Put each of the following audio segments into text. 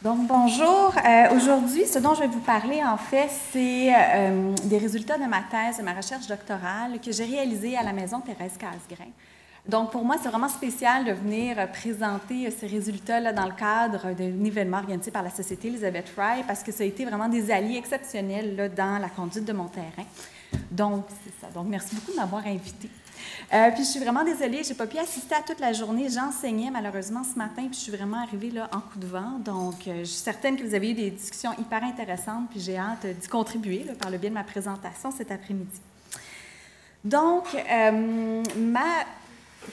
Donc, bonjour. Aujourd'hui, ce dont je vais vous parler, en fait, c'est des résultats de ma thèse, de ma recherche doctorale que j'ai réalisée à la Maison Thérèse Casgrain. Donc, pour moi, c'est vraiment spécial de venir présenter ces résultats-là dans le cadre d'un événement organisé par la Société Elizabeth Fry parce que ça a été vraiment des alliés exceptionnels là, dans la conduite de mon terrain. Donc, c'est ça. Donc, merci beaucoup de m'avoir invitée. Puis je suis vraiment désolée, je n'ai pas pu assister à toute la journée. J'enseignais malheureusement ce matin, puis je suis vraiment arrivée là en coup de vent. Donc, je suis certaine que vous avez eu des discussions hyper intéressantes, puis j'ai hâte d'y contribuer là, par le biais de ma présentation cet après-midi. Donc,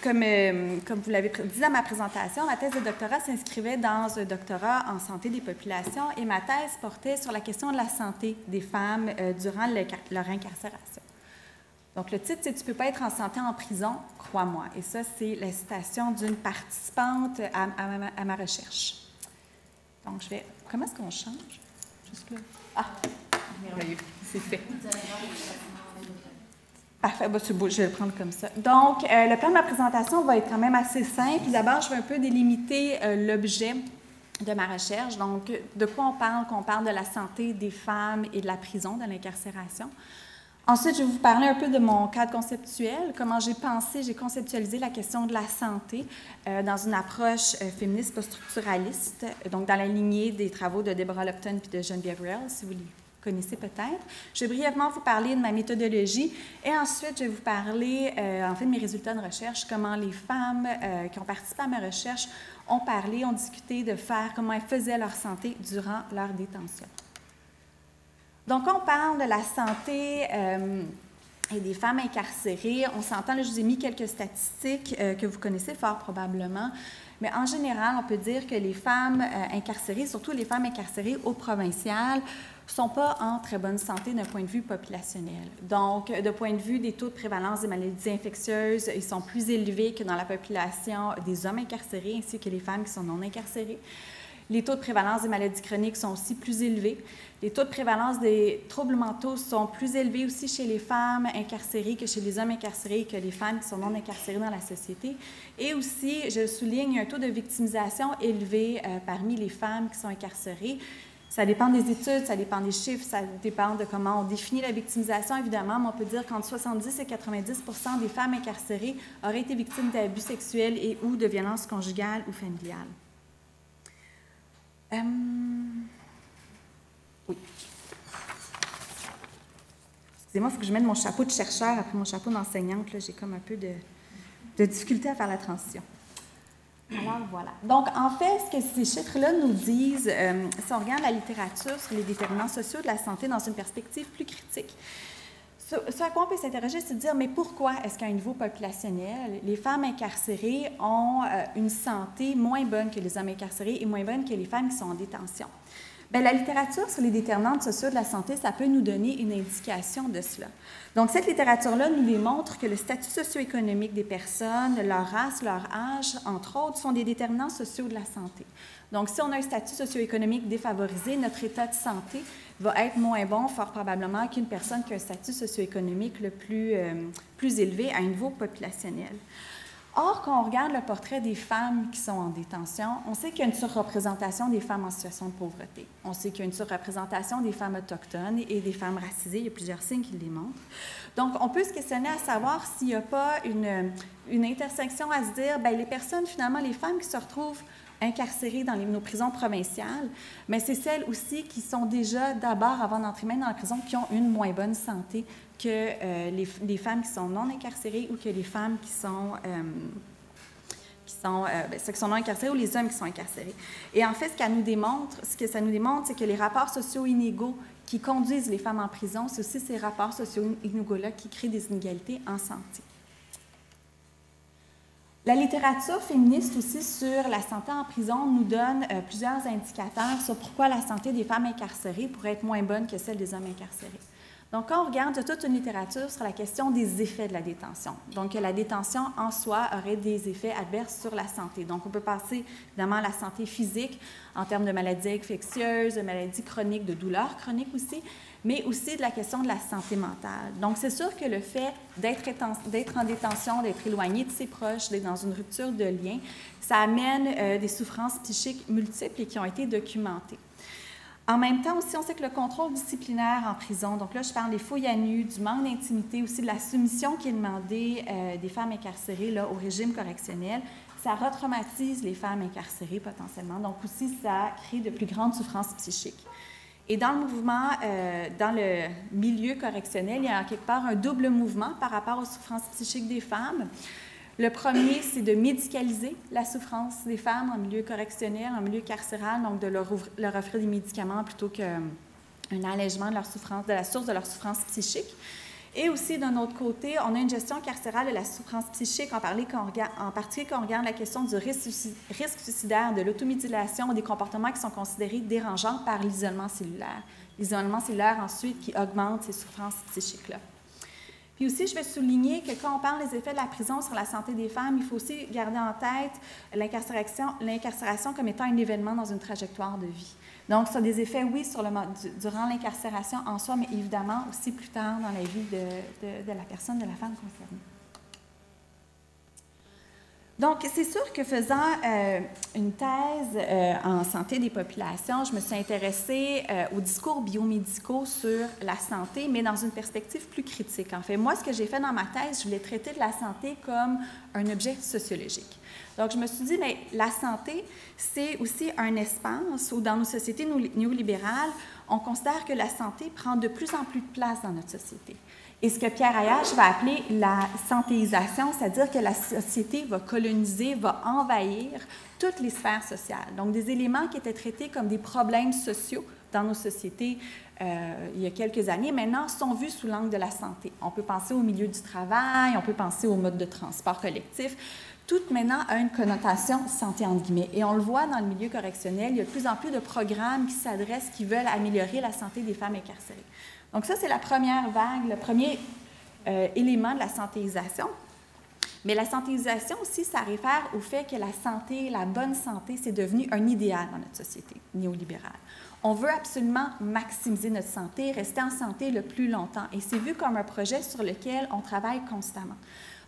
comme vous l'avez dit dans ma présentation, ma thèse de doctorat s'inscrivait dans un doctorat en santé des populations et ma thèse portait sur la question de la santé des femmes durant leur incarcération. Donc, le titre, c'est « Tu ne peux pas être en santé en prison, crois-moi ». Et ça, c'est la citation d'une participante à ma recherche. Donc, je vais... Comment est-ce qu'on change? Juste là. Ah, merveilleux, c'est fait. Parfait, c'est beau, je vais le prendre comme ça. Donc, le plan de ma présentation va être quand même assez simple. D'abord, je vais un peu délimiter l'objet de ma recherche. Donc, de quoi on parle quand on parle de la santé des femmes et de la prison, de l'incarcération. Ensuite, je vais vous parler un peu de mon cadre conceptuel, comment j'ai conceptualisé la question de la santé dans une approche féministe post-structuraliste, donc dans la lignée des travaux de Deborah Lupton et de Geneviève Rell, si vous les connaissez peut-être. Je vais brièvement vous parler de ma méthodologie et ensuite, je vais vous parler en fait de mes résultats de recherche, comment les femmes qui ont participé à ma recherche ont parlé, ont discuté de faire, comment elles faisaient leur santé durant leur détention. Donc, on parle de la santé et des femmes incarcérées. On s'entend, là, je vous ai mis quelques statistiques que vous connaissez fort probablement, mais en général, on peut dire que les femmes incarcérées, surtout les femmes incarcérées au provincial, ne sont pas en très bonne santé d'un point de vue populationnel. Donc, de point de vue des taux de prévalence des maladies infectieuses, ils sont plus élevés que dans la population des hommes incarcérés ainsi que les femmes qui sont non incarcérées. Les taux de prévalence des maladies chroniques sont aussi plus élevés. Les taux de prévalence des troubles mentaux sont plus élevés aussi chez les femmes incarcérées que chez les hommes incarcérés, que les femmes qui sont non incarcérées dans la société. Et aussi, je souligne, un taux de victimisation élevé parmi les femmes qui sont incarcérées. Ça dépend des études, ça dépend des chiffres, ça dépend de comment on définit la victimisation, évidemment, mais on peut dire qu'entre 70 et 90 % des femmes incarcérées auraient été victimes d'abus sexuels et ou de violences conjugales ou familiales. Oui. Excusez-moi, il faut que je mette mon chapeau de chercheur après mon chapeau d'enseignante. J'ai comme un peu de difficulté à faire la transition. Alors, voilà. Donc, en fait, ce que ces chiffres-là nous disent, si on regarde la littérature sur les déterminants sociaux de la santé dans une perspective plus critique, ce à quoi on peut s'interroger, c'est de dire, mais pourquoi est-ce qu'à un niveau populationnel, les femmes incarcérées ont une santé moins bonne que les hommes incarcérés et moins bonne que les femmes qui sont en détention? Bien, la littérature sur les déterminants sociaux de la santé, ça peut nous donner une indication de cela. Donc, cette littérature-là nous démontre que le statut socio-économique des personnes, leur race, leur âge, entre autres, sont des déterminants sociaux de la santé. Donc, si on a un statut socio-économique défavorisé, notre état de santé va être moins bon, fort probablement, qu'une personne qui a un statut socio-économique le plus élevé à un niveau populationnel. Or, quand on regarde le portrait des femmes qui sont en détention, on sait qu'il y a une surreprésentation des femmes en situation de pauvreté. On sait qu'il y a une surreprésentation des femmes autochtones et des femmes racisées. Il y a plusieurs signes qui le démontrent. Donc, on peut se questionner à savoir s'il n'y a pas une intersection à se dire, bien, les personnes, finalement, les femmes qui se retrouvent incarcérées dans nos prisons provinciales, mais c'est celles aussi qui sont déjà, d'abord, avant d'entrer même dans la prison, qui ont une moins bonne santé que les femmes qui sont non incarcérées ou que les femmes qui sont ceux qui sont non incarcérés ou les hommes qui sont incarcérés. Et en fait, ce que ça nous démontre, c'est que les rapports sociaux inégaux qui conduisent les femmes en prison, c'est aussi ces rapports sociaux inégaux-là qui créent des inégalités en santé. La littérature féministe aussi sur la santé en prison nous donne plusieurs indicateurs sur pourquoi la santé des femmes incarcérées pourrait être moins bonne que celle des hommes incarcérés. Donc, quand on regarde, il y a toute une littérature sur la question des effets de la détention. Donc, la détention en soi aurait des effets adverses sur la santé. Donc, on peut passer évidemment à la santé physique en termes de maladies infectieuses, de maladies chroniques, de douleurs chroniques aussi, mais aussi de la question de la santé mentale. Donc, c'est sûr que le fait d'être en détention, d'être éloigné de ses proches, d'être dans une rupture de lien, ça amène des souffrances psychiques multiples et qui ont été documentées. En même temps aussi, on sait que le contrôle disciplinaire en prison, donc là, je parle des fouilles à nu, du manque d'intimité, aussi de la soumission qui est demandée des femmes incarcérées là, au régime correctionnel, ça retraumatise les femmes incarcérées potentiellement. Donc aussi, ça crée de plus grandes souffrances psychiques. Et dans le mouvement, dans le milieu correctionnel, il y a quelque part un double mouvement par rapport aux souffrances psychiques des femmes. Le premier, c'est de médicaliser la souffrance des femmes en milieu correctionnel, en milieu carcéral, donc de leur offrir des médicaments plutôt qu'un allègement de leur souffrance, de la source de leur souffrance psychique. Et aussi, d'un autre côté, on a une gestion carcérale de la souffrance psychique, en particulier quand on regarde la question du risque suicidaire, de l'automutilation, des comportements qui sont considérés dérangeants par l'isolement cellulaire. L'isolement cellulaire, ensuite, qui augmente ces souffrances psychiques-là. Puis aussi, je vais souligner que quand on parle des effets de la prison sur la santé des femmes, il faut aussi garder en tête l'incarcération comme étant un événement dans une trajectoire de vie. Donc, ça a des effets, oui, durant l'incarcération en soi, mais évidemment aussi plus tard dans la vie de la personne, de la femme concernée. Donc, c'est sûr que faisant une thèse en santé des populations, je me suis intéressée aux discours biomédicaux sur la santé, mais dans une perspective plus critique. En fait, moi, ce que j'ai fait dans ma thèse, je voulais traiter de la santé comme un objet sociologique. Donc, je me suis dit, mais la santé, c'est aussi un espace où, dans nos sociétés néolibérales, on considère que la santé prend de plus en plus de place dans notre société. Et ce que Pierre Ayache va appeler la santéisation, c'est-à-dire que la société va coloniser, va envahir toutes les sphères sociales. Donc, des éléments qui étaient traités comme des problèmes sociaux dans nos sociétés il y a quelques années, maintenant sont vus sous l'angle de la santé. On peut penser au milieu du travail, on peut penser au mode de transport collectif. Tout maintenant a une connotation santé entre guillemets. Et on le voit dans le milieu correctionnel, il y a de plus en plus de programmes qui s'adressent, qui veulent améliorer la santé des femmes incarcérées. Donc ça, c'est la première vague, le premier élément de la santéisation. Mais la santéisation aussi, ça réfère au fait que la santé, la bonne santé, c'est devenu un idéal dans notre société néolibérale. On veut absolument maximiser notre santé, rester en santé le plus longtemps. Et c'est vu comme un projet sur lequel on travaille constamment.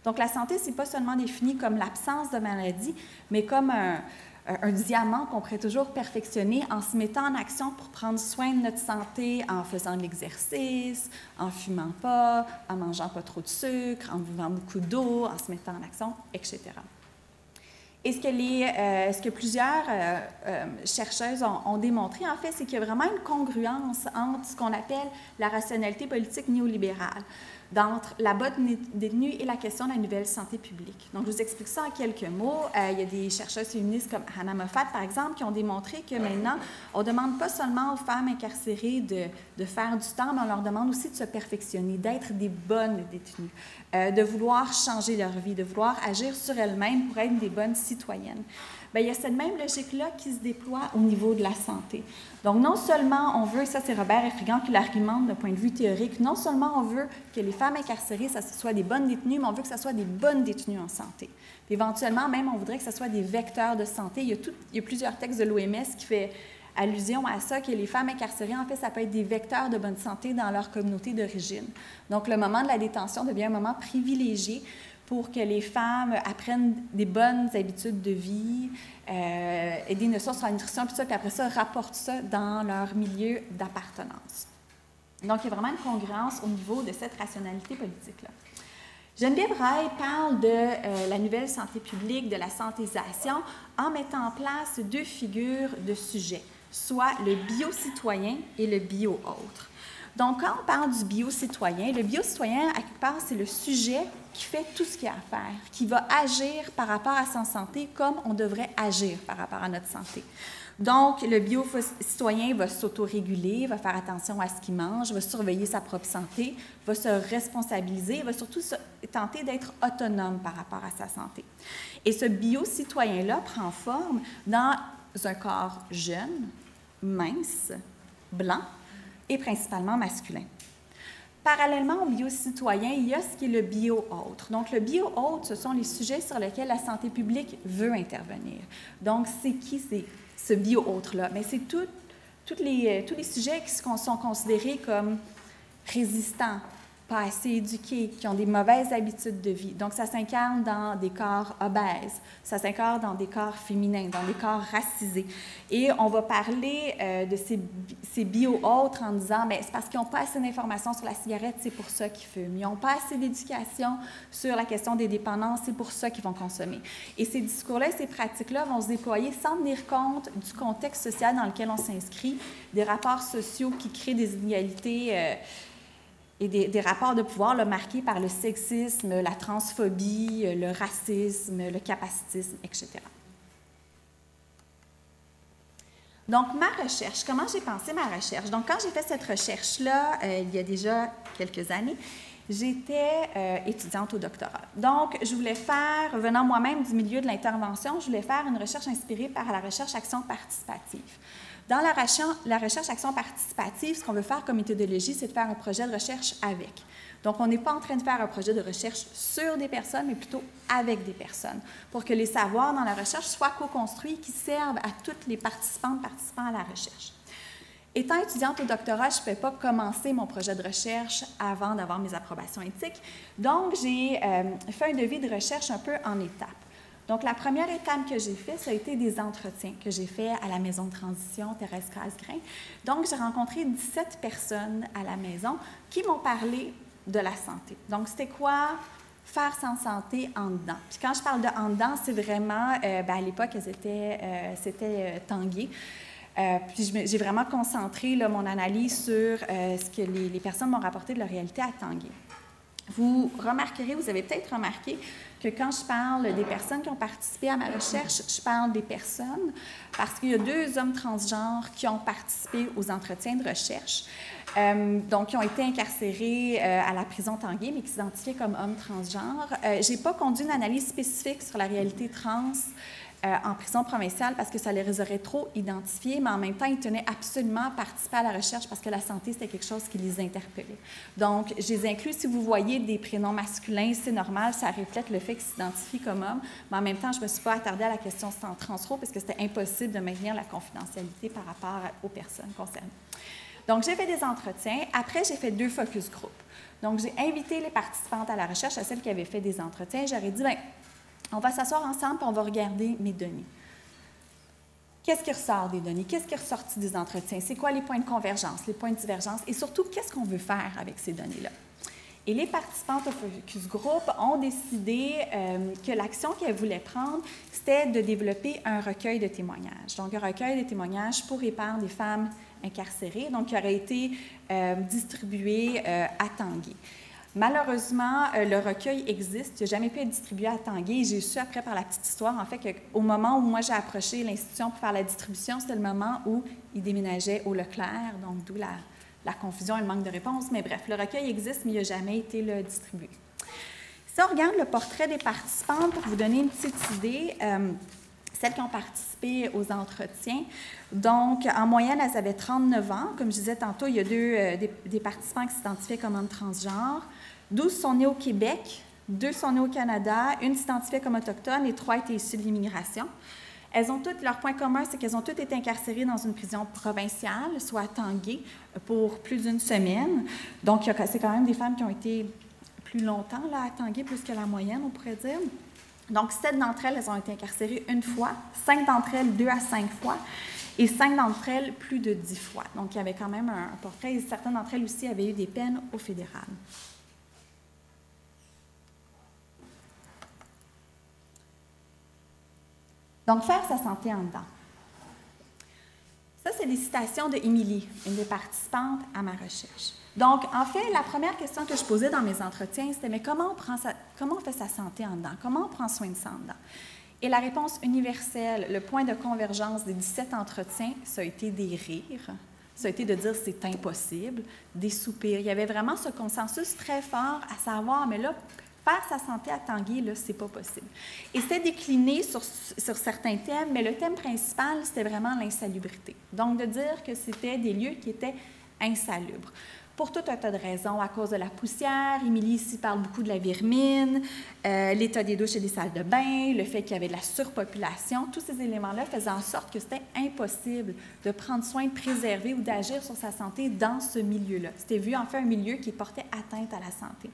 Donc la santé, ce n'est pas seulement défini comme l'absence de maladie, mais comme un diamant qu'on pourrait toujours perfectionner en se mettant en action pour prendre soin de notre santé en faisant de l'exercice, en fumant pas, en mangeant pas trop de sucre, en buvant beaucoup d'eau, en se mettant en action, etc. Et ce que plusieurs chercheuses ont démontré, en fait, c'est qu'il y a vraiment une congruence entre ce qu'on appelle la rationalité politique néolibérale, entre la bonne détenue et la question de la nouvelle santé publique. Donc, je vous explique ça en quelques mots. Il y a des chercheuses féministes comme Hannah Moffat, par exemple, qui ont démontré que maintenant, on ne demande pas seulement aux femmes incarcérées de faire du temps, mais on leur demande aussi de se perfectionner, d'être des bonnes détenues, de vouloir changer leur vie, de vouloir agir sur elles-mêmes pour être des bonnes citoyennes. Bien, il y a cette même logique-là qui se déploie au niveau de la santé. Donc, non seulement on veut, ça c'est Robert Effrigant qui l'argumente d'un point de vue théorique, non seulement on veut que les femmes incarcérées, ça soit des bonnes détenues, mais on veut que ça soit des bonnes détenues en santé. Puis, éventuellement, même, on voudrait que ce soit des vecteurs de santé. Il y a plusieurs textes de l'OMS qui fait allusion à ça, que les femmes incarcérées, en fait, ça peut être des vecteurs de bonne santé dans leur communauté d'origine. Donc, le moment de la détention devient un moment privilégié pour que les femmes apprennent des bonnes habitudes de vie, et des notions sur la nutrition, puis après ça, rapportent ça dans leur milieu d'appartenance. Donc, il y a vraiment une congruence au niveau de cette rationalité politique-là. Geneviève Rail parle de la nouvelle santé publique, de la santéisation, en mettant en place deux figures de sujets, soit le bio-citoyen et le bio-autre. Donc, quand on parle du bio-citoyen, le bio-citoyen, à quelque part, c'est le sujet qui fait tout ce qu'il y a à faire, qui va agir par rapport à sa santé comme on devrait agir par rapport à notre santé. Donc, le bio-citoyen va s'autoréguler, va faire attention à ce qu'il mange, va surveiller sa propre santé, va se responsabiliser, va surtout tenter d'être autonome par rapport à sa santé. Et ce bio-citoyen-là prend forme dans un corps jeune, mince, blanc, et principalement masculin. Parallèlement au bio-citoyen, il y a ce qui est le bio-autre. Donc, le bio-autre, ce sont les sujets sur lesquels la santé publique veut intervenir. Donc, c'est qui ce bio-autre-là? Bien, c'est tous tous les sujets qui sont considérés comme résistants, pas assez éduqués, qui ont des mauvaises habitudes de vie. Donc, ça s'incarne dans des corps obèses, ça s'incarne dans des corps féminins, dans des corps racisés. Et on va parler de ces bio-autres en disant, bien, c'est parce qu'ils n'ont pas assez d'informations sur la cigarette, c'est pour ça qu'ils fument. Ils n'ont pas assez d'éducation sur la question des dépendances, c'est pour ça qu'ils vont consommer. Et ces discours-là, ces pratiques-là vont se déployer sans tenir compte du contexte social dans lequel on s'inscrit, des rapports sociaux qui créent des inégalités et des rapports de pouvoir là, marqués par le sexisme, la transphobie, le racisme, le capacitisme, etc. Donc, ma recherche, comment j'ai pensé ma recherche? Donc, quand j'ai fait cette recherche-là, il y a déjà quelques années, j'étais étudiante au doctorat. Donc, je voulais faire, venant moi-même du milieu de l'intervention, je voulais faire une recherche inspirée par la recherche-action participative. Dans la recherche-action participative, ce qu'on veut faire comme méthodologie, c'est de faire un projet de recherche avec. Donc, on n'est pas en train de faire un projet de recherche sur des personnes, mais plutôt avec des personnes, pour que les savoirs dans la recherche soient co-construits, qui servent à toutes les participants à la recherche. Étant étudiante au doctorat, je ne pouvais pas commencer mon projet de recherche avant d'avoir mes approbations éthiques. Donc, j'ai fait un devis de recherche un peu en étapes. Donc, la première étape que j'ai faite, ça a été des entretiens que j'ai faits à la maison de transition Thérèse Casgrain. Donc, j'ai rencontré 17 personnes à la maison qui m'ont parlé de la santé. Donc, c'était quoi faire sans santé en dedans? Puis quand je parle de en dedans, c'est vraiment, à l'époque, c'était Tanguay. Puis j'ai vraiment concentré là, mon analyse sur ce que les personnes m'ont rapporté de leur réalité à Tanguay. Vous remarquerez, vous avez peut-être remarqué que quand je parle des personnes qui ont participé à ma recherche, je parle des personnes parce qu'il y a 2 hommes transgenres qui ont participé aux entretiens de recherche, donc qui ont été incarcérés à la prison Tanguay, mais qui s'identifiaient comme hommes transgenres. Je n'ai pas conduit une analyse spécifique sur la réalité trans en prison provinciale parce que ça les aurait trop identifiés, mais en même temps, ils tenaient absolument à participer à la recherche parce que la santé, c'était quelque chose qui les interpellait. Donc, je les inclus. Si vous voyez des prénoms masculins, c'est normal, ça reflète le fait qu'ils s'identifient comme hommes, mais en même temps, je ne me suis pas attardée à la question transro parce que c'était impossible de maintenir la confidentialité par rapport aux personnes concernées. Donc, j'ai fait des entretiens. Après, j'ai fait 2 focus group. Donc, j'ai invité les participantes à la recherche, à celles qui avaient fait des entretiens. J'aurais dit, bien, on va s'asseoir ensemble et on va regarder mes données. Qu'est-ce qui ressort des données? Qu'est-ce qui est ressorti des entretiens? C'est quoi les points de convergence, les points de divergence? Et surtout, qu'est-ce qu'on veut faire avec ces données-là? Et les participantes au focus group ont décidé que l'action qu'elles voulaient prendre, c'était de développer un recueil de témoignages. Donc, un recueil de témoignages pour et par des femmes incarcérées, donc qui aurait été distribué à Tanguay. Malheureusement, le recueil existe, il n'a jamais pu être distribué à Tanguay. J'ai su après par la petite histoire, en fait, qu'au moment où moi j'ai approché l'institution pour faire la distribution, c'était le moment où il déménageait au Leclerc, donc d'où la confusion et le manque de réponse. Mais bref, le recueil existe, mais il n'a jamais été distribué. Si on regarde le portrait des participantes, pour vous donner une petite idée, celles qui ont participé aux entretiens, donc en moyenne, elles avaient 39 ans. Comme je disais tantôt, il y a des participants qui s'identifiaient comme hommes transgenres. 12 sont nés au Québec, 2 sont nés au Canada, 1 s'identifiait comme autochtone et 3 étaient issus de l'immigration. Elles ont toutes, leur point commun, c'est qu'elles ont toutes été incarcérées dans une prison provinciale, soit à Tanguay, pour plus d'1 semaine. Donc, c'est quand même des femmes qui ont été plus longtemps là, à Tanguay, plus que la moyenne, on pourrait dire. Donc, 7 d'entre elles, elles ont été incarcérées 1 fois, 5 d'entre elles 2 à 5 fois, et 5 d'entre elles plus de 10 fois. Donc, il y avait quand même un portrait, et certaines d'entre elles aussi avaient eu des peines au fédéral. Donc, faire sa santé en dedans. Ça, c'est des citations de Émilie, une des participantes à ma recherche. Donc, en fait, la première question que je posais dans mes entretiens, c'était « Mais comment on fait sa santé en dedans? Comment on prend soin de ça en dedans? » Et la réponse universelle, le point de convergence des 17 entretiens, ça a été des rires, ça a été de dire « c'est impossible », des soupirs. Il y avait vraiment ce consensus très fort à savoir « mais là, faire sa santé à Tanguay, là, c'est pas possible. » Et c'était décliné sur certains thèmes, mais le thème principal, c'était vraiment l'insalubrité. Donc, de dire que c'était des lieux qui étaient insalubres. pour tout un tas de raisons, à cause de la poussière. Émilie ici parle beaucoup de la vermine, l'état des douches et des salles de bain, le fait qu'il y avait de la surpopulation. Tous ces éléments-là faisaient en sorte que c'était impossible de prendre soin, de préserver ou d'agir sur sa santé dans ce milieu-là. C'était vu en fait un milieu qui portait atteinte à la santé.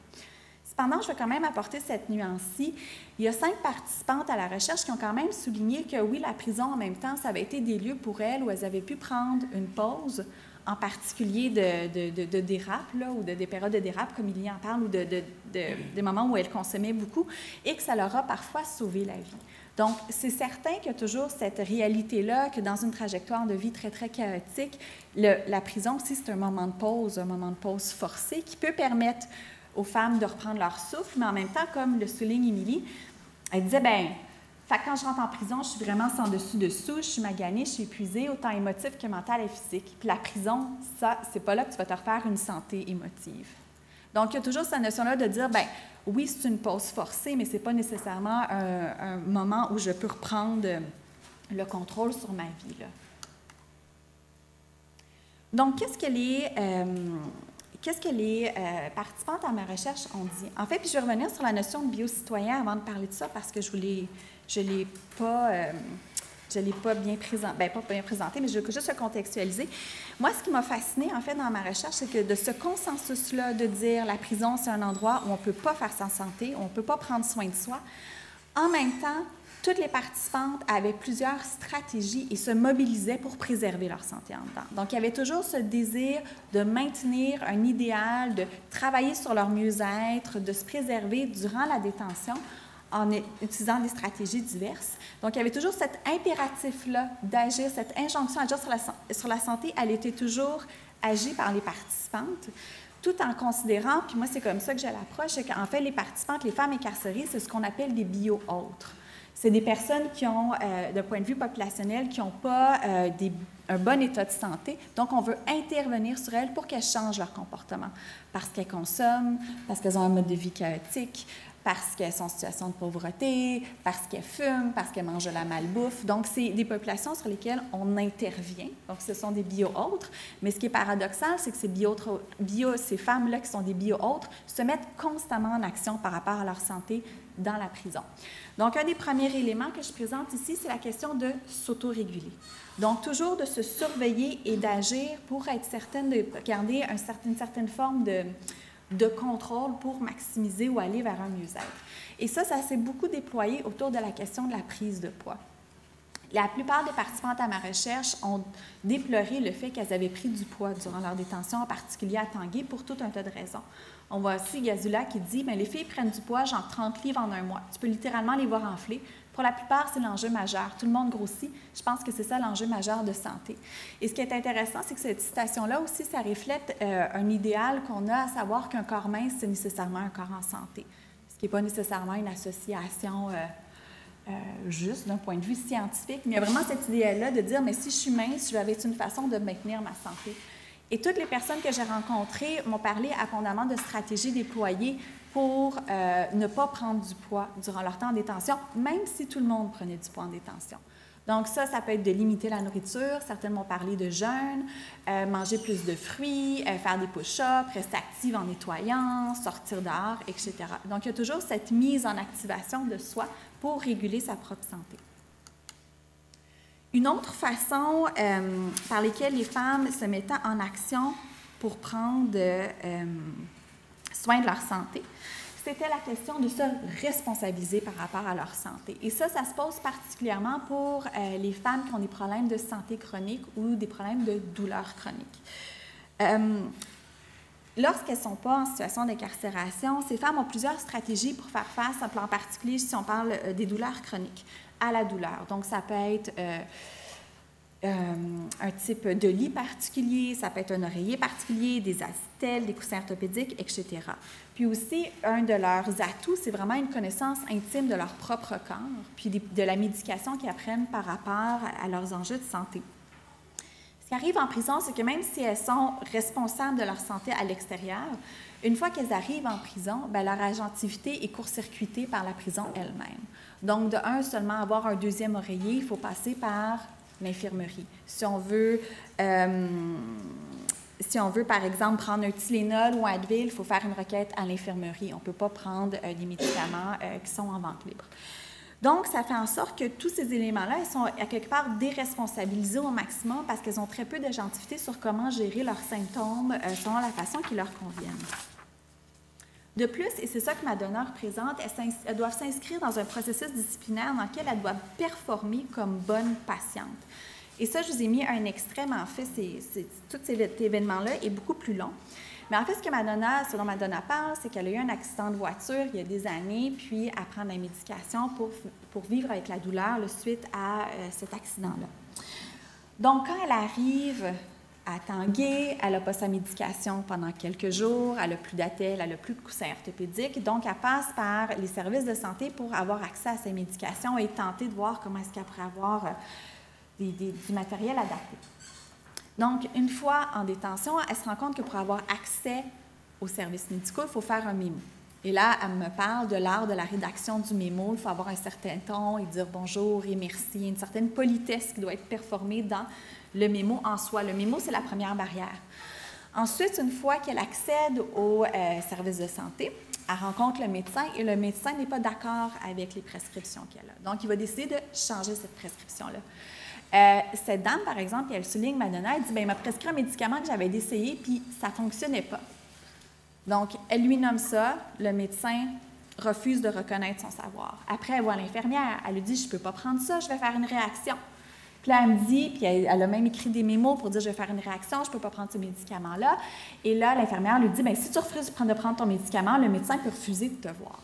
Cependant, je vais quand même apporter cette nuance-ci. Il y a 5 participantes à la recherche qui ont quand même souligné que oui, la prison, en même temps, ça avait été des lieux pour elles où elles avaient pu prendre une pause, en particulier de dérapes, là, ou des périodes de dérapes, comme il y en parle, ou des moments où elles consommaient beaucoup, et que ça leur a parfois sauvé la vie. Donc, c'est certain qu'il y a toujours cette réalité-là, que dans une trajectoire de vie très, très chaotique, la prison aussi, c'est un moment de pause forcé qui peut permettre aux femmes de reprendre leur souffle, mais en même temps, comme le souligne Émilie, elle disait, bien, quand je rentre en prison, je suis vraiment sans dessus-dessous, je suis maganée, je suis épuisée, autant émotive que mentale et physique. Puis la prison, ça, c'est pas là que tu vas te refaire une santé émotive. Donc, il y a toujours cette notion-là de dire, bien, oui, c'est une pause forcée, mais c'est pas nécessairement un moment où je peux reprendre le contrôle sur ma vie, là. Donc, qu'est-ce que les participantes à ma recherche ont dit? En fait, puis je vais revenir sur la notion de biocitoyen avant de parler de ça parce que je l'ai pas bien présenté, mais je veux juste le contextualiser. Moi, ce qui m'a fascinée, en fait, dans ma recherche, c'est que de ce consensus-là de dire la prison, c'est un endroit où on ne peut pas faire sa santé, on ne peut pas prendre soin de soi, en même temps, toutes les participantes avaient plusieurs stratégies et se mobilisaient pour préserver leur santé en dedans. Donc, il y avait toujours ce désir de maintenir un idéal, de travailler sur leur mieux-être, de se préserver durant la détention en utilisant des stratégies diverses. Donc, il y avait toujours cet impératif-là d'agir, cette injonction à agir sur la santé, elle était toujours agie par les participantes, tout en considérant, puis moi, c'est comme ça que je l'approche, c'est qu'en fait, les participantes, les femmes incarcérées, c'est ce qu'on appelle des bio-autres. C'est des personnes qui ont, d'un point de vue populationnel, qui n'ont pas un bon état de santé. Donc, on veut intervenir sur elles pour qu'elles changent leur comportement. Parce qu'elles consomment, parce qu'elles ont un mode de vie chaotique, parce qu'elles sont en situation de pauvreté, parce qu'elles fument, parce qu'elles mangent de la malbouffe. Donc, c'est des populations sur lesquelles on intervient. Donc, ce sont des bio-autres. Mais ce qui est paradoxal, c'est que ces femmes-là qui sont des bio-autres se mettent constamment en action par rapport à leur santé dans la prison. Donc, un des premiers éléments que je présente ici, c'est la question de s'autoréguler. Donc, toujours de se surveiller et d'agir pour être certaine de garder une certaine forme de contrôle pour maximiser ou aller vers un mieux-être. Et ça s'est beaucoup déployé autour de la question de la prise de poids. La plupart des participantes à ma recherche ont déploré le fait qu'elles avaient pris du poids durant leur détention, en particulier à Tanguay, pour tout un tas de raisons. On voit aussi Gazula qui dit « les filles prennent du poids, genre 30 livres en un mois. Tu peux littéralement les voir enfler. » Pour la plupart, c'est l'enjeu majeur. Tout le monde grossit. Je pense que c'est ça l'enjeu majeur de santé. Et ce qui est intéressant, c'est que cette citation-là aussi, ça reflète un idéal qu'on a, à savoir qu'un corps mince, c'est nécessairement un corps en santé. Ce qui n'est pas nécessairement une association juste d'un point de vue scientifique. Mais il y a vraiment cet idéal-là de dire « mais si je suis mince, je vais avoir une façon de maintenir ma santé. » Et toutes les personnes que j'ai rencontrées m'ont parlé abondamment de stratégies déployées pour ne pas prendre du poids durant leur temps en détention, même si tout le monde prenait du poids en détention. Donc ça peut être de limiter la nourriture, certaines m'ont parlé de jeûne, manger plus de fruits, faire des push-ups, rester active en nettoyant, sortir dehors, etc. Donc il y a toujours cette mise en activation de soi pour réguler sa propre santé. Une autre façon par laquelle les femmes se mettaient en action pour prendre soin de leur santé, c'était la question de se responsabiliser par rapport à leur santé. Et ça se pose particulièrement pour les femmes qui ont des problèmes de santé chronique ou des problèmes de douleurs chroniques. Lorsqu'elles ne sont pas en situation d'incarcération, ces femmes ont plusieurs stratégies pour faire face, en particulier si on parle des douleurs chroniques, à la douleur. Donc, ça peut être un type de lit particulier, ça peut être un oreiller particulier, des acetelles, des coussins orthopédiques, etc. Puis aussi, un de leurs atouts, c'est vraiment une connaissance intime de leur propre corps, puis de la médication qu'ils apprennent par rapport à leurs enjeux de santé. Ce qui arrive en prison, c'est que même si elles sont responsables de leur santé à l'extérieur, une fois qu'elles arrivent en prison, bien, leur agentivité est court-circuitée par la prison elle-même. Donc, de un, seulement avoir un deuxième oreiller, il faut passer par l'infirmerie. Si on veut si on veut, par exemple, prendre un Tylenol ou un Advil, il faut faire une requête à l'infirmerie. On ne peut pas prendre des médicaments qui sont en vente libre. Donc, ça fait en sorte que tous ces éléments-là, ils sont à quelque part déresponsabilisés au maximum parce qu'elles ont très peu d'agentivité sur comment gérer leurs symptômes selon la façon qui leur convienne. De plus, et c'est ça que Madonna représente, elles doivent s'inscrire dans un processus disciplinaire dans lequel elles doivent performer comme bonnes patientes. Et ça, je vous ai mis un extrait, mais en fait, tout cet événement-là est beaucoup plus long. Mais en fait, ce dont Madonna parle, c'est qu'elle a eu un accident de voiture il y a des années, puis elle prend de la médication pour vivre avec la douleur suite à cet accident-là. Donc, quand elle arrive à Tanguay, elle n'a pas sa médication pendant quelques jours, elle n'a plus d'attel, elle n'a plus de coussin orthopédique, donc elle passe par les services de santé pour avoir accès à sa médication et tenter de voir comment est-ce qu'elle pourrait avoir du matériel adapté. Donc, une fois en détention, elle se rend compte que pour avoir accès aux services médicaux, il faut faire un mémo. Et là, elle me parle de l'art de la rédaction du mémo. Il faut avoir un certain ton et dire bonjour et merci, une certaine politesse qui doit être performée dans le mémo en soi. Le mémo, c'est la première barrière. Ensuite, une fois qu'elle accède au service de santé, elle rencontre le médecin et le médecin n'est pas d'accord avec les prescriptions qu'elle a. Donc, il va décider de changer cette prescription-là. Cette dame, par exemple, elle souligne Madonna, elle dit « Bien, il m'a prescrit un médicament que j'avais essayé, puis ça ne fonctionnait pas. » Donc, elle lui nomme ça, le médecin refuse de reconnaître son savoir. Après, elle voit l'infirmière, elle lui dit « Je ne peux pas prendre ça, je vais faire une réaction. » Puis là, elle me dit, puis elle a même écrit des mémos pour dire « Je vais faire une réaction, je ne peux pas prendre ce médicament-là. » Et là, l'infirmière lui dit « Bien, si tu refuses de prendre ton médicament, le médecin peut refuser de te voir. »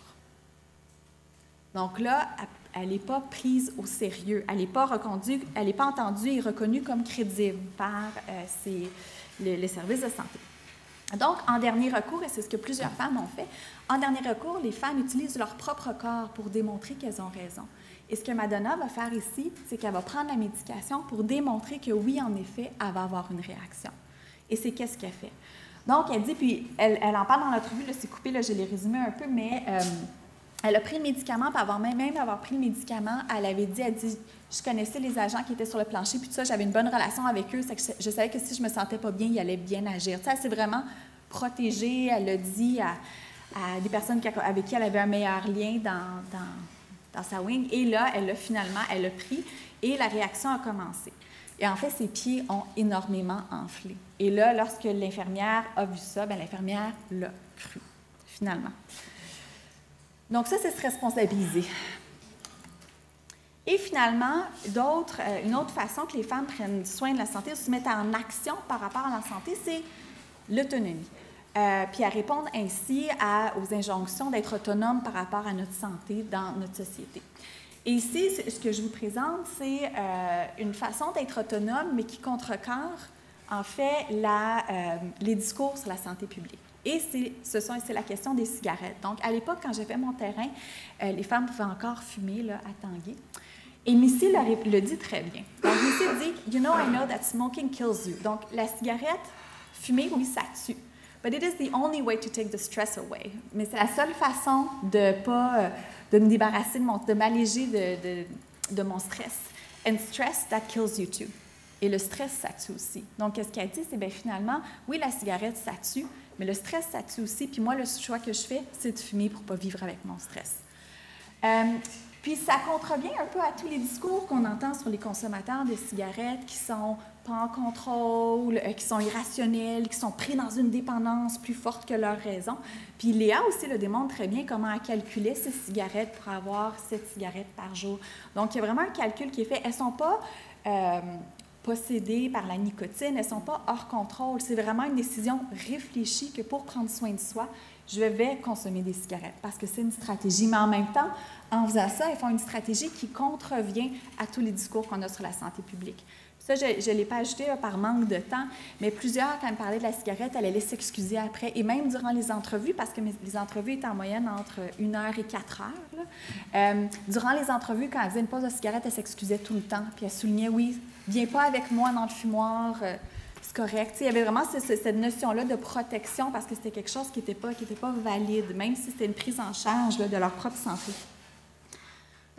Donc là, elle n'est pas prise au sérieux. Elle n'est pas entendue et reconnue comme crédible par les services de santé. Donc, en dernier recours, et c'est ce que plusieurs femmes ont fait, en dernier recours, les femmes utilisent leur propre corps pour démontrer qu'elles ont raison. Et ce que Madonna va faire ici, c'est qu'elle va prendre la médication pour démontrer que oui, en effet, elle va avoir une réaction. Et c'est qu'est-ce qu'elle fait. Donc, elle dit, puis elle en parle dans l'entrevue, c'est coupé, là, je l'ai résumé un peu, mais elle a pris le médicament, puis avant même d'avoir pris le médicament, elle dit, je connaissais les agents qui étaient sur le plancher, puis tout ça, j'avais une bonne relation avec eux, c'est que je savais que si je me sentais pas bien, ils allaient bien agir. Tu sais, elle s'est vraiment protégée, elle l'a dit à des personnes avec qui elle avait un meilleur lien dans sa wing, et là, elle a pris, et la réaction a commencé. Et en fait, ses pieds ont énormément enflé. Et là, lorsque l'infirmière a vu ça, bien, l'infirmière l'a cru, finalement. Donc ça, c'est se responsabiliser. Et finalement, une autre façon que les femmes prennent soin de la santé, ou se mettent en action par rapport à la santé, c'est l'autonomie. Puis à répondre ainsi aux injonctions d'être autonome par rapport à notre santé dans notre société. Et ici, ce que je vous présente, c'est une façon d'être autonome, mais qui contrecarre, en fait, les discours sur la santé publique. Et c'est la question des cigarettes. Donc, à l'époque, quand j'ai fait mon terrain, les femmes pouvaient encore fumer là, à Tanguay. Et Missy le dit très bien. Donc, Missy dit « You know, I know that smoking kills you. » Donc, la cigarette, fumer, oui, ça tue. But it is the only way to take the stress away. Mais c'est la seule façon de me débarrasser, de m'alléger de mon stress. And stress, that kills you too. Et le stress, ça tue aussi. Donc, ce qu'elle dit, c'est bien finalement, oui, la cigarette, ça tue, mais le stress, ça tue aussi. Puis moi, le choix que je fais, c'est de fumer pour ne pas vivre avec mon stress. Puis ça contrevient un peu à tous les discours qu'on entend sur les consommateurs de cigarettes qui sont pas en contrôle, qui sont irrationnels, qui sont pris dans une dépendance plus forte que leur raison. Puis Léa aussi le démontre très bien comment elle calculait ses cigarettes pour avoir 7 cigarettes par jour. Donc, il y a vraiment un calcul qui est fait. Elles ne sont pas possédées par la nicotine, elles ne sont pas hors contrôle. C'est vraiment une décision réfléchie que pour prendre soin de soi, je vais consommer des cigarettes parce que c'est une stratégie. Mais en même temps, en faisant ça, elles font une stratégie qui contrevient à tous les discours qu'on a sur la santé publique. Ça, je ne l'ai pas ajouté là, par manque de temps, mais plusieurs, quand elles me parlaient de la cigarette, elles allaient s'excuser après, et même durant les entrevues, parce que les entrevues étaient en moyenne entre 1 heure et 4 heures. Là. Durant les entrevues, quand elles faisaient une pause de cigarette, elles s'excusaient tout le temps, puis elles soulignaient « Oui, viens pas avec moi dans le fumoir, c'est correct. » Il y avait vraiment cette notion-là de protection, parce que c'était quelque chose qui n'était pas valide, même si c'était une prise en charge là, de leur propre santé.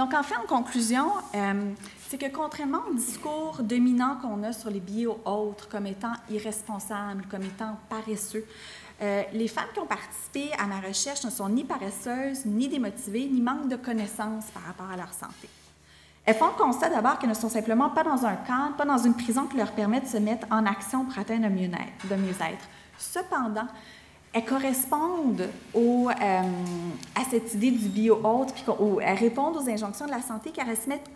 Donc, en fait, en conclusion, c'est que contrairement au discours dominant qu'on a sur les bio-autres comme étant irresponsables, comme étant paresseux, les femmes qui ont participé à ma recherche ne sont ni paresseuses, ni démotivées, ni manquent de connaissances par rapport à leur santé. Elles font le constat d'abord qu'elles ne sont simplement pas dans un cadre, pas dans une prison qui leur permet de se mettre en action pour atteindre le mieux-être. Cependant, elles correspondent à cette idée du bio-autre, puis elles répondent aux injonctions de la santé car elles se mettent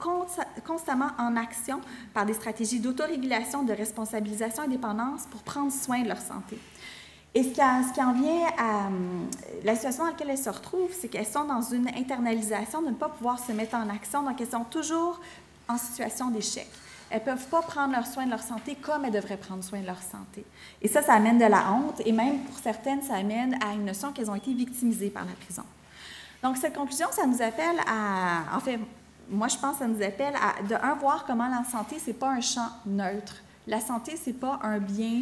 constamment en action par des stratégies d'autorégulation, de responsabilisation et dépendance pour prendre soin de leur santé. Et ce qui en vient à la situation dans laquelle elles se retrouvent, c'est qu'elles sont dans une internalisation de ne pas pouvoir se mettre en action, donc elles sont toujours en situation d'échec. Elles ne peuvent pas prendre soin de leur santé comme elles devraient prendre soin de leur santé. Et ça amène de la honte, et même pour certaines, ça amène à une notion qu'elles ont été victimisées par la prison. Donc, cette conclusion, ça nous appelle à... En fait, moi, je pense que ça nous appelle à, de un, voir comment la santé, ce n'est pas un champ neutre. La santé, ce n'est pas un bien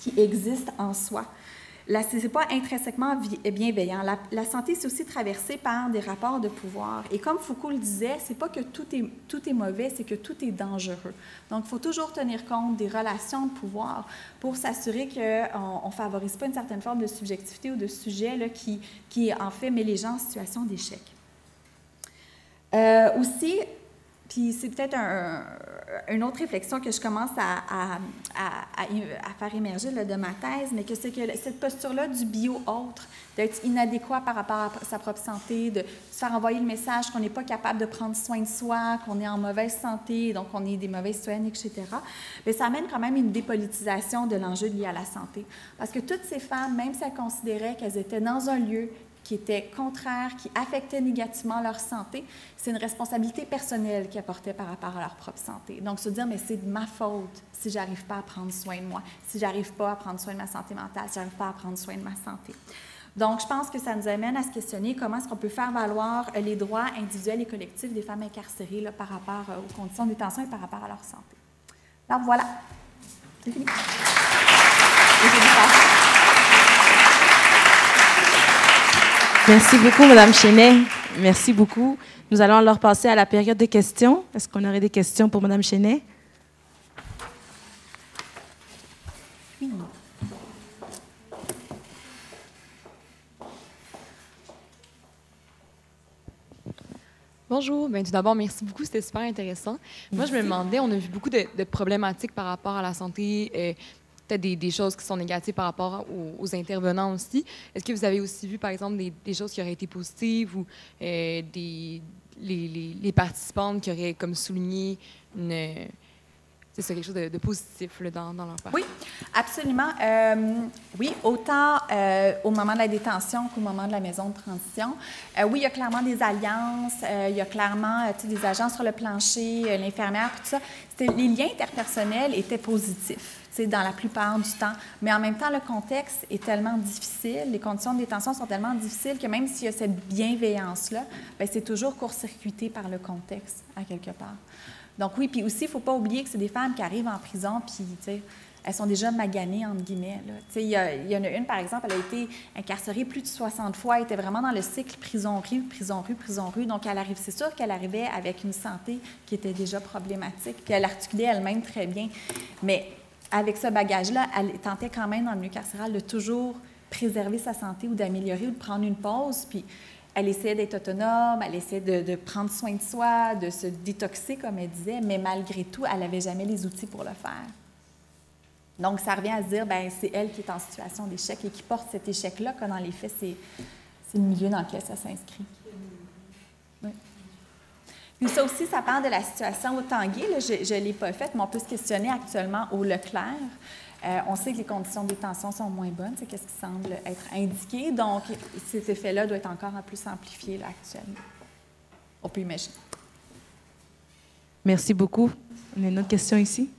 qui existe en soi. Ce n'est pas intrinsèquement bienveillant. La santé, c'est aussi traversé par des rapports de pouvoir. Et comme Foucault le disait, ce n'est pas que tout est mauvais, c'est que tout est dangereux. Donc, il faut toujours tenir compte des relations de pouvoir pour s'assurer qu'on ne favorise pas une certaine forme de subjectivité ou de sujet là, qui, en fait, met les gens en situation d'échec. Aussi, puis c'est peut-être une autre réflexion que je commence à faire émerger là, de ma thèse, mais que c'est que cette posture-là du bio-autre, d'être inadéquat par rapport à sa propre santé, de se faire envoyer le message qu'on n'est pas capable de prendre soin de soi, qu'on est en mauvaise santé, donc on est des mauvaises citoyennes, etc., bien, ça amène quand même une dépolitisation de l'enjeu lié à la santé. Parce que toutes ces femmes, même si elles considéraient qu'elles étaient dans un lieu qui était contraire, qui affectait négativement leur santé, c'est une responsabilité personnelle qu'ils apportaient par rapport à leur propre santé. Donc, se dire, mais c'est de ma faute si je n'arrive pas à prendre soin de moi, si je n'arrive pas à prendre soin de ma santé mentale, si je n'arrive pas à prendre soin de ma santé. Donc, je pense que ça nous amène à se questionner comment est-ce qu'on peut faire valoir les droits individuels et collectifs des femmes incarcérées là, par rapport aux conditions de détention et par rapport à leur santé. Alors, voilà. C'est fini. Merci beaucoup, Mme Chénet. Merci beaucoup. Nous allons alors passer à la période de questions. Est-ce qu'on aurait des questions pour Mme Chénet? Oui. Bonjour. Bien, tout d'abord, merci beaucoup. C'était super intéressant. Merci. Moi, je me demandais, on a vu beaucoup de problématiques par rapport à la santé, peut-être des choses qui sont négatives par rapport aux intervenants aussi. Est-ce que vous avez aussi vu, par exemple, des choses qui auraient été positives ou les participantes qui auraient comme souligné c'est quelque chose de positif là, dans leur parcours? Oui, absolument. Oui, autant au moment de la détention qu'au moment de la maison de transition. Oui, il y a clairement des alliances, il y a clairement des agents sur le plancher, l'infirmière, tout ça. Les liens interpersonnels étaient positifs dans la plupart du temps. Mais en même temps, le contexte est tellement difficile, les conditions de détention sont tellement difficiles que même s'il y a cette bienveillance-là, bien, c'est toujours court-circuité par le contexte, à quelque part. Donc oui, puis aussi, il ne faut pas oublier que c'est des femmes qui arrivent en prison, puis, tu sais, elles sont déjà maganées, entre guillemets. Il y en a une, par exemple, elle a été incarcérée plus de 60 fois, elle était vraiment dans le cycle prison-rue, prison-rue, prison-rue. Donc, c'est sûr qu'elle arrivait avec une santé qui était déjà problématique, puis elle articulait elle-même très bien. Mais avec ce bagage-là, elle tentait quand même, dans le milieu carcéral, de toujours préserver sa santé ou d'améliorer ou de prendre une pause, puis elle essayait d'être autonome, elle essayait de prendre soin de soi, de se détoxer, comme elle disait, mais malgré tout, elle n'avait jamais les outils pour le faire. Donc, ça revient à se dire, bien, c'est elle qui est en situation d'échec et qui porte cet échec-là, quand dans les faits, c'est le milieu dans lequel ça s'inscrit. Oui. Puis ça aussi, ça parle de la situation au Tanguay. Là, je ne l'ai pas faite, mais on peut se questionner actuellement au Leclerc. On sait que les conditions de détention sont moins bonnes, c'est ce qui semble être indiqué. Donc, cet effet-là doit être encore plus amplifié là, actuellement. On peut imaginer. Merci beaucoup. On a une autre question ici.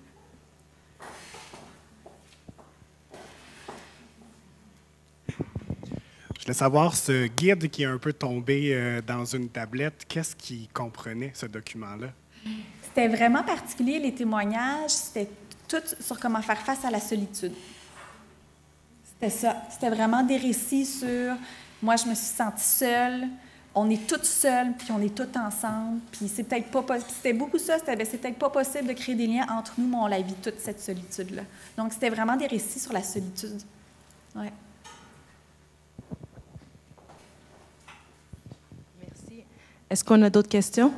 Je voulais savoir, ce guide qui est un peu tombé dans une tablette, qu'est-ce qu'il comprenait, ce document-là? C'était vraiment particulier, les témoignages, c'était tout sur comment faire face à la solitude. C'était ça. C'était vraiment des récits sur « moi, je me suis sentie seule ». on est toutes seules, puis on est toutes ensemble, puis c'est peut-être pas c'était beaucoup ça, c'est peut-être pas possible de créer des liens entre nous, mais on la vit toute cette solitude-là. Donc, c'était vraiment des récits sur la solitude. Ouais. Merci. Est-ce qu'on a d'autres questions?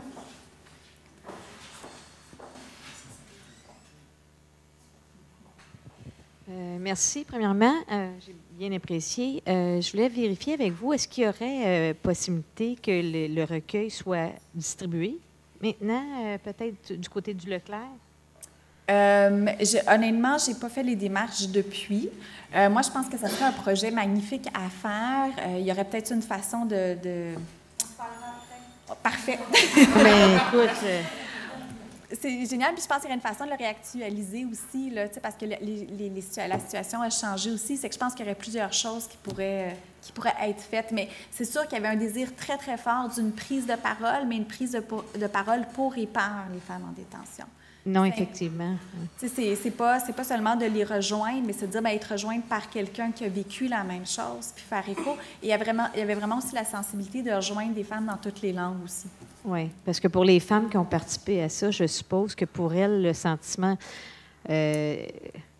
Merci. Premièrement, j'ai bien apprécié. Je voulais vérifier avec vous, est-ce qu'il y aurait possibilité que le recueil soit distribué maintenant, peut-être du côté du Leclerc? Honnêtement, je n'ai pas fait les démarches depuis. Moi, je pense que ça serait un projet magnifique à faire. Il y aurait peut-être une façon de... On se parlera après. Oh, parfait. Bien, écoute... C'est génial, puis je pense qu'il y aurait une façon de le réactualiser aussi, là, parce que la situation a changé aussi. C'est que je pense qu'il y aurait plusieurs choses qui pourraient être faites. Mais c'est sûr qu'il y avait un désir très, très fort d'une prise de parole, mais une prise de parole pour et par les femmes en détention. Non, effectivement. C'est pas seulement de les rejoindre, mais c'est de dire être rejointe par quelqu'un qui a vécu la même chose, puis faire écho. Et il y avait vraiment aussi la sensibilité de rejoindre des femmes dans toutes les langues aussi. Oui, parce que pour les femmes qui ont participé à ça, je suppose que pour elles, le sentiment, il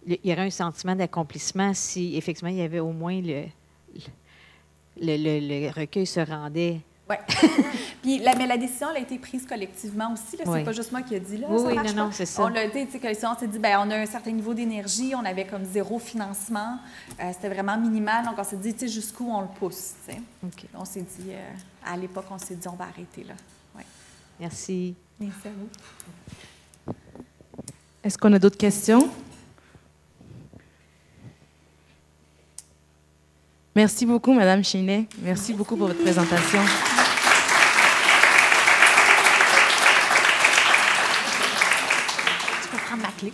y aurait un sentiment d'accomplissement si, effectivement, il y avait au moins le recueil se rendait. Oui. Puis mais la décision elle a été prise collectivement aussi. Là. C'est pas juste moi qui ai dit là. Oui, ça marche non, pas. c'est ça. On l'a dit, on s'est dit, on a un certain niveau d'énergie, on avait comme 0 financement. C'était vraiment minimal. Donc, on s'est dit, jusqu'où on le pousse. Okay. On s'est dit, à l'époque, on s'est dit, on va arrêter là. Ouais. Merci. Merci à vous. Est-ce qu'on a d'autres questions? Merci beaucoup, Mme Chenet. Merci beaucoup pour votre présentation. Je peux prendre ma clé.